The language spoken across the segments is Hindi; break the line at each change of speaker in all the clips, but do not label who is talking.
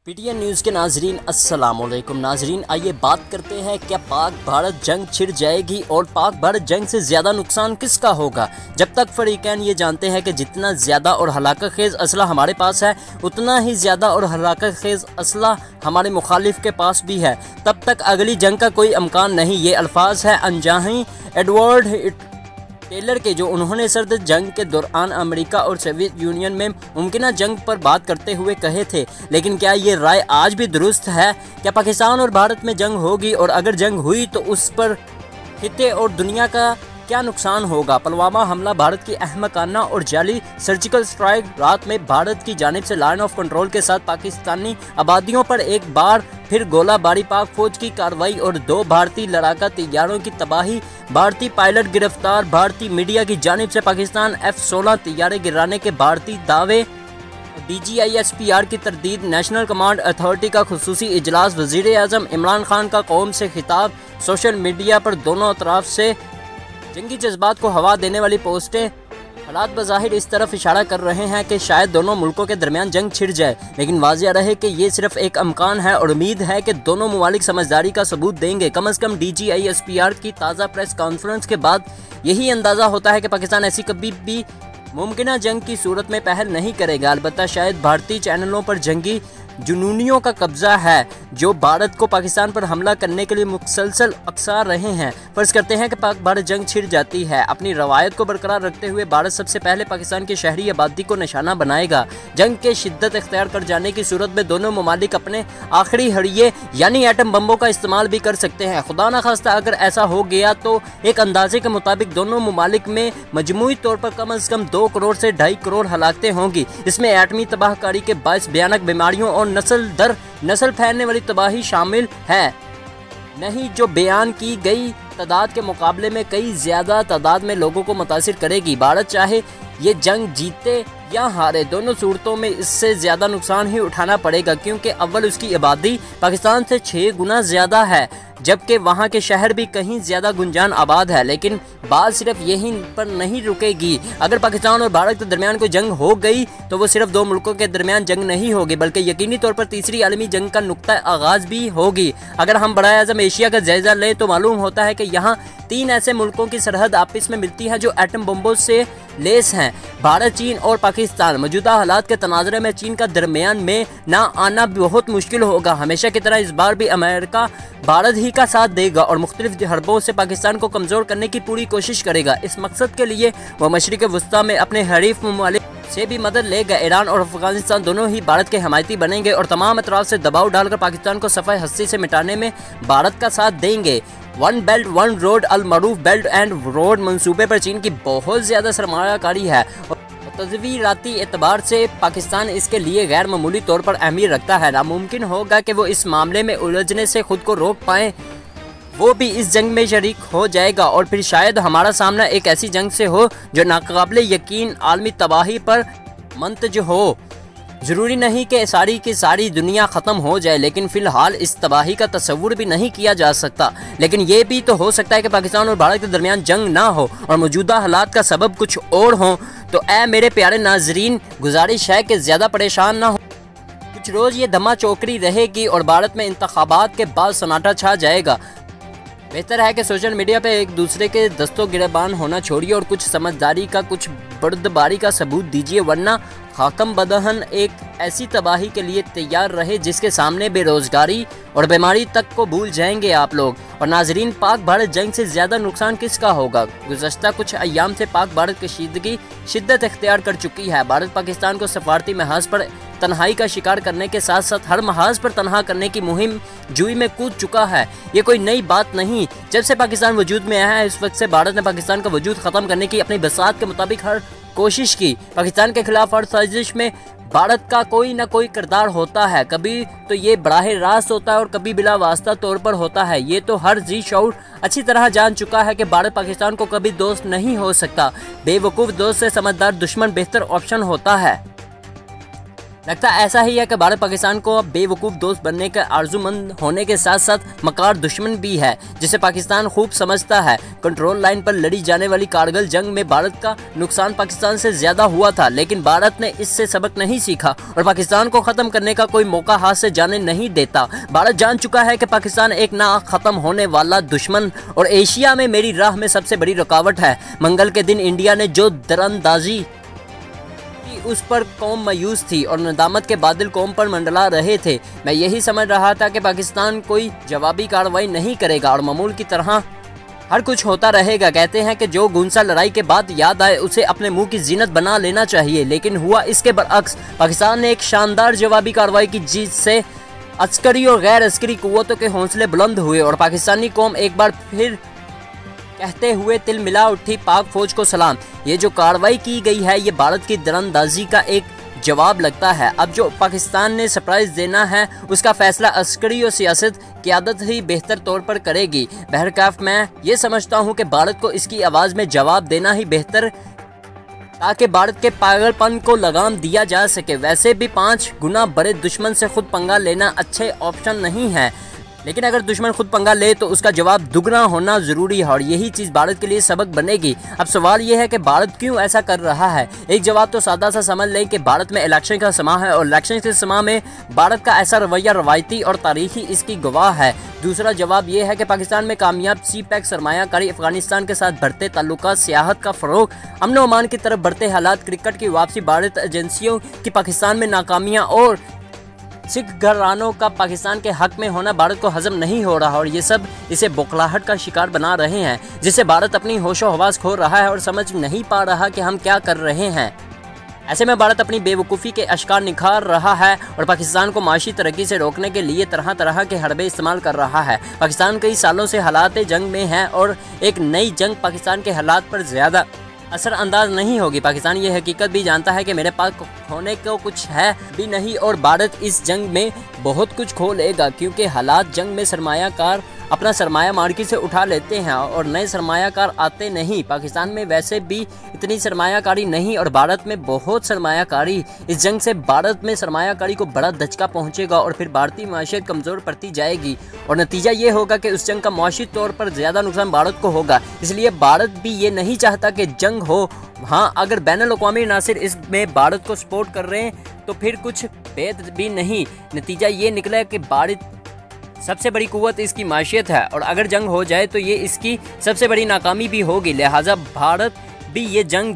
पीटीएन न्यूज़ के नाजरीन अस्सलाम वालेकुम। नाजरीन, आइए बात करते हैं क्या पाक भारत जंग छिड़ जाएगी और पाक भारत जंग से ज़्यादा नुकसान किसका होगा। जब तक फरीकैन ये जानते हैं कि जितना ज़्यादा और हलाकत खेज़ असला हमारे पास है उतना ही ज़्यादा और हलाकत खेज़ असला हमारे मुखालिफ के पास भी है, तब तक अगली जंग का कोई इम्कान नहीं। ये अल्फाज है अनजाही एडवर्ड टेलर के, जो उन्होंने सर्द जंग के दौरान अमेरिका और सोवियत यूनियन में मुमकिन जंग पर बात करते हुए कहे थे। लेकिन क्या ये राय आज भी दुरुस्त है? क्या पाकिस्तान और भारत में जंग होगी और अगर जंग हुई तो उस पर खिते और दुनिया का क्या नुकसान होगा? पुलवामा हमला भारत की अहमकाना और जाली सर्जिकल स्ट्राइक रात में भारत की जानिब से लाइन ऑफ कंट्रोल के साथ पाकिस्तानी आबादियों पर एक बार फिर गोलाबारी, पाक फौज की कार्रवाई और 2 भारतीय लड़ाका तैयारों की तबाही, भारतीय पायलट गिरफ्तार, भारतीय मीडिया की जानिब से पाकिस्तान F-16 तैयारे गिराने के भारतीय दावे, DGISPR की तरदीद, नेशनल कमांड अथॉरिटी का खुसूसी इजलास, वज़ीर आज़म इमरान खान का कौम से खिताब, सोशल मीडिया पर दोनों तरफ से जंगी जज्बात को हवा देने वाली पोस्टें। हालात बज़ाहिर इस तरफ इशारा कर रहे हैं कि शायद दोनों मुल्कों के दरमियान जंग छिड़ जाए, लेकिन वाज़िया रहे कि ये सिर्फ एक इम्कान है और उम्मीद है कि दोनों ममालिक समझदारी का सबूत देंगे। कम अज़ कम DGISPR की ताज़ा प्रेस कॉन्फ्रेंस के बाद यही अंदाज़ा होता है कि पाकिस्तान ऐसी कभी भी मुमकिन जंग की सूरत में पहल नहीं करेगा। अलबत्ता शायद भारतीय चैनलों पर जंगी जुनूनियों का कब्जा है जो भारत को पाकिस्तान पर हमला करने के लिए मुसलसल अक्सर रहे हैं। फर्ज करते हैं कि पाक भारत जंग छिड़ जाती है। अपनी रवायत को बरकरार रखते हुए भारत सबसे पहले पाकिस्तान की शहरी आबादी को निशाना बनाएगा। जंग के शिद्दत इख्तियार कर जाने की सूरत में दोनों ममालिक अपने आखिरी हड़िये यानी एटम बम्बों का इस्तेमाल भी कर सकते हैं। खुदा न खास्ता अगर ऐसा हो गया तो एक अंदाजे के मुताबिक दोनों ममालिक में मजमूई तौर पर कम अज़ कम 2 करोड़ से 2.5 करोड़ हलाकतें होंगी। इसमें एटमी तबाहकारी के बायस भयानक बीमारियों और नस्ल दर नस्ल फैलने वाली तबाही शामिल है, नहीं जो बयान की गई तादाद के मुकाबले में कई ज़्यादा तादाद में लोगों को मुतासिर करेगी। भारत चाहे ये जंग जीते या हारे, दोनों सूरतों में इससे ज़्यादा नुकसान ही उठाना पड़ेगा, क्योंकि अव्वल उसकी आबादी पाकिस्तान से 6 गुना ज़्यादा है, जबकि वहाँ के शहर भी कहीं ज़्यादा गुंजान आबाद है। लेकिन बात सिर्फ यहीं पर नहीं रुकेगी। अगर पाकिस्तान और भारत के दरमियान कोई जंग हो गई तो वो सिर्फ 2 मुल्कों के दरमियान जंग नहीं होगी, बल्कि यकीनी तौर पर तीसरी आलमी जंग का नुक्ता आगाज़ भी होगी। अगर हम बराए आज़म एशिया का जायज़ा लें तो मालूम होता है कि यहाँ 3 ऐसे मुल्कों की सरहद आपस में मिलती है जो एटम बम्बों से लेस हैं, भारत, चीन और पाकिस्तान। मौजूदा हालात के तनाज़रे में चीन का दरमियान में ना आना बहुत मुश्किल होगा। हमेशा की तरह इस बार भी अमेरिका भारत ही का साथ देगा और मुख्तलिफ हरबों से पाकिस्तान को कमज़ोर करने की पूरी कोशिश करेगा। इस मकसद के लिए वह मशरिक़ वस्ता में अपने हरीफ ममालिक से भी मदद लेगा। ईरान और अफगानिस्तान दोनों ही भारत के हमायती बनेंगे और तमाम अतराफ से दबाव डालकर पाकिस्तान को सफ़ाई हस्ती से मिटाने में भारत का साथ देंगे। 1 बेल्ट 1 रोड अल मरूफ बेल्ट एंड रोड मंसूबे पर चीन की बहुत ज़्यादा सरमायाकारी है और तज़वीराती एतबार से पाकिस्तान इसके लिए गैर मामूली तौर पर अहमियत रखता है। नामुमकिन होगा कि वो इस मामले में उलझने से खुद को रोक पाएँ। वो भी इस जंग में शरीक हो जाएगा और फिर शायद हमारा सामना एक ऐसी जंग से हो जो नाकाबिले यकीन आलमी तबाही पर मंतज हो। ज़रूरी नहीं कि सारी की सारी दुनिया ख़त्म हो जाए, लेकिन फ़िलहाल इस तबाही का तस्वुर भी नहीं किया जा सकता। लेकिन ये भी तो हो सकता है कि पाकिस्तान और भारत के दरमियान जंग ना हो और मौजूदा हालात का सबब कुछ और हो। तो ऐ मेरे प्यारे नाजरीन, गुजारिश है कि ज़्यादा परेशान ना हो। कुछ रोज़ ये धमा चौकड़ी रहेगी और भारत में इंतखाबात के बाद सन्नाटा छा जाएगा। बेहतर है कि सोशल मीडिया पे एक दूसरे के दस्तों गिरबान होना छोड़िए और कुछ समझदारी का, कुछ बर्दबारी का सबूत दीजिए, वरना खाकम बदहन एक ऐसी तबाही के लिए तैयार रहे जिसके सामने बेरोजगारी और बीमारी तक को भूल जाएंगे आप लोग। और नाजरीन, पाक भारत जंग से ज़्यादा नुकसान किसका होगा? गुज़श्ता कुछ अय्याम से पाक भारत कशीदगी शिद्दत इख्तियार कर चुकी है। भारत पाकिस्तान को सफारती महाज पर तन्हाई का शिकार करने के साथ साथ हर महाज पर तनहा करने की मुहिम जुई में कूद चुका है। ये कोई नई बात नहीं। जब से पाकिस्तान वजूद में आया है इस वक्त से भारत ने पाकिस्तान का वजूद ख़त्म करने की अपनी बसात के मुताबिक हर कोशिश की। पाकिस्तान के खिलाफ हर साजिश में भारत का कोई ना कोई किरदार होता है। कभी तो ये बराह रास्त होता है और कभी बिला वास्ता तौर पर होता है। ये तो हर जी शऊर अच्छी तरह जान चुका है कि भारत पाकिस्तान को कभी दोस्त नहीं हो सकता। बेवकूफ़ दोस्त से समझदार दुश्मन बेहतर ऑप्शन होता है। लगता ऐसा ही है कि भारत पाकिस्तान को अब बेवकूफ़ दोस्त बनने का आर्जूमंद होने के साथ साथ मकार दुश्मन भी है, जिसे पाकिस्तान खूब समझता है। कंट्रोल लाइन पर लड़ी जाने वाली कारगिल जंग में भारत का नुकसान पाकिस्तान से ज़्यादा हुआ था, लेकिन भारत ने इससे सबक नहीं सीखा और पाकिस्तान को ख़त्म करने का कोई मौका हाथ से जाने नहीं देता। भारत जान चुका है कि पाकिस्तान एक ना ख़त्म होने वाला दुश्मन और एशिया में मेरी राह में सबसे बड़ी रुकावट है। मंगल के दिन इंडिया ने जो दरअंदाजी उस पर कौम मायूस थी और नदामत के बादल कौम पर मंडला रहे थे। मैं यही समझ रहा था कि पाकिस्तान कोई जवाबी कार्रवाई नहीं करेगा और मामूल की तरह हर कुछ होता रहेगा। कहते हैं कि जो गुंसा लड़ाई के बाद याद आए उसे अपने मुंह की जीनत बना लेना चाहिए, लेकिन हुआ इसके बरअक्स। पाकिस्तान ने एक शानदार जवाबी कार्रवाई की जिससे अस्करी और गैर अस्करी कुव्वतों के हौसले बुलंद हुए और पाकिस्तानी कौम एक बार फिर कहते हुए तिल मिला उठी पाक फौज को सलाम। ये जो कार्रवाई की गई है ये भारत की दरअंदाजी का एक जवाब लगता है। अब जो पाकिस्तान ने सरप्राइज देना है उसका फैसला अस्करी और सियासत क़यादत ही बेहतर तौर पर करेगी। बहरकैफ मैं ये समझता हूँ कि भारत को इसकी आवाज़ में जवाब देना ही बेहतर, ताकि भारत के पागलपन को लगाम दिया जा सके। वैसे भी 5 गुना बड़े दुश्मन से खुद पंगा लेना अच्छे ऑप्शन नहीं है, लेकिन अगर दुश्मन खुद पंगा ले तो उसका जवाब दुगना होना जरूरी है और यही चीज़ भारत के लिए सबक बनेगी। अब सवाल यह है कि भारत क्यों ऐसा कर रहा है। एक जवाब तो सादा सा समझ लें कि भारत में इलेक्शन का समा है और इलेक्शन के समा में भारत का ऐसा रवैया रवायती और तारीखी इसकी गवाह है। दूसरा जवाब यह है कि पाकिस्तान में कामयाब CPEC सरमायाकारी, अफगानिस्तान के साथ बढ़ते ताल्लुकात, सियाहत का फ़रोग, अमन अमान की तरफ बढ़ते हालात, क्रिकेट की वापसी, भारत एजेंसियों की पाकिस्तान में नाकामियाँ और सिख घरानों का पाकिस्तान के हक में होना भारत को हजम नहीं हो रहा और ये सब इसे बौखलाहट का शिकार बना रहे हैं, जिससे भारत अपनी होशो हवास खो रहा है और समझ नहीं पा रहा कि हम क्या कर रहे हैं। ऐसे में भारत अपनी बेवकूफ़ी के अश्कार निखार रहा है और पाकिस्तान को माशी तरक्की से रोकने के लिए तरह तरह के हरबे इस्तेमाल कर रहा है। पाकिस्तान कई सालों से हालात जंग में है और एक नई जंग पाकिस्तान के हालात पर ज़्यादा असरअंदाज नहीं होगी। पाकिस्तान ये हकीकत भी जानता है कि मेरे पास खोने को कुछ है भी नहीं और भारत इस जंग में बहुत कुछ खो लेगा, क्योंकि हालात जंग में सरमायाकार अपना सरमाया मार्केट से उठा लेते हैं और नए सरमायाकार आते नहीं। पाकिस्तान में वैसे भी इतनी सरमायाकारी नहीं और भारत में बहुत सरमायाकारी। इस जंग से भारत में सरमायाकारी को बड़ा धचका पहुंचेगा और फिर भारतीय माशियत कमज़ोर पड़ती जाएगी और नतीजा ये होगा कि उस जंग का मुआशी तौर पर ज़्यादा नुकसान भारत को होगा। इसलिए भारत भी ये नहीं चाहता कि जंग हो। हाँ, अगर बैनुल-अक़वामी नासिर इसमें भारत को सपोर्ट कर रहे हैं तो फिर कुछ भेद भी नहीं। नतीजा ये निकला कि भारत सबसे बड़ी कुव्वत इसकी माशियत है और अगर जंग हो जाए तो ये इसकी सबसे बड़ी नाकामी भी होगी। लिहाजा भारत भी ये जंग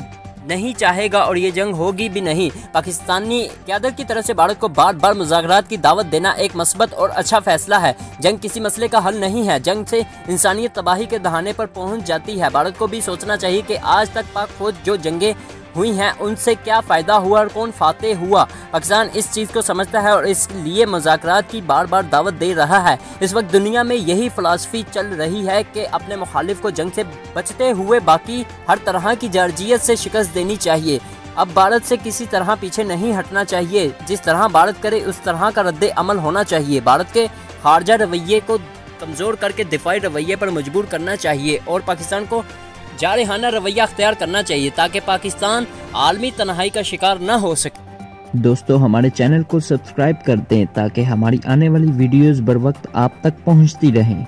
नहीं चाहेगा और ये जंग होगी भी नहीं। पाकिस्तानी क़यादत की तरफ से भारत को बार बार मुज़ाकरात की दावत देना एक मस्बत और अच्छा फैसला है। जंग किसी मसले का हल नहीं है, जंग से इंसानियत तबाही के दहाने पर पहुंच जाती है। भारत को भी सोचना चाहिए कि आज तक पाक फौज जो जंगें हुई हैं उनसे क्या फ़ायदा हुआ और कौन फाते हुआ। पाकिस्तान इस चीज़ को समझता है और इसलिए मुज़ाकरात की बार बार दावत दे रहा है। इस वक्त दुनिया में यही फ़िलासफ़ी चल रही है कि अपने मुखालिफ को जंग से बचते हुए बाकी हर तरह की जारजियत से शिकस्त देनी चाहिए। अब भारत से किसी तरह पीछे नहीं हटना चाहिए। जिस तरह भारत करे उस तरह का रद्द अमल होना चाहिए। भारत के खारजा रवैये को कमज़ोर करके दिफाई रवैये पर मजबूर करना चाहिए और पाकिस्तान को जारहाना रवैया अख्तियार करना चाहिए ताकि पाकिस्तान आलमी तन्हाई का शिकार न हो सके।
दोस्तों, हमारे चैनल को सब्सक्राइब कर दें ताकि हमारी आने वाली वीडियोस बर वक्त आप तक पहुंचती रहें।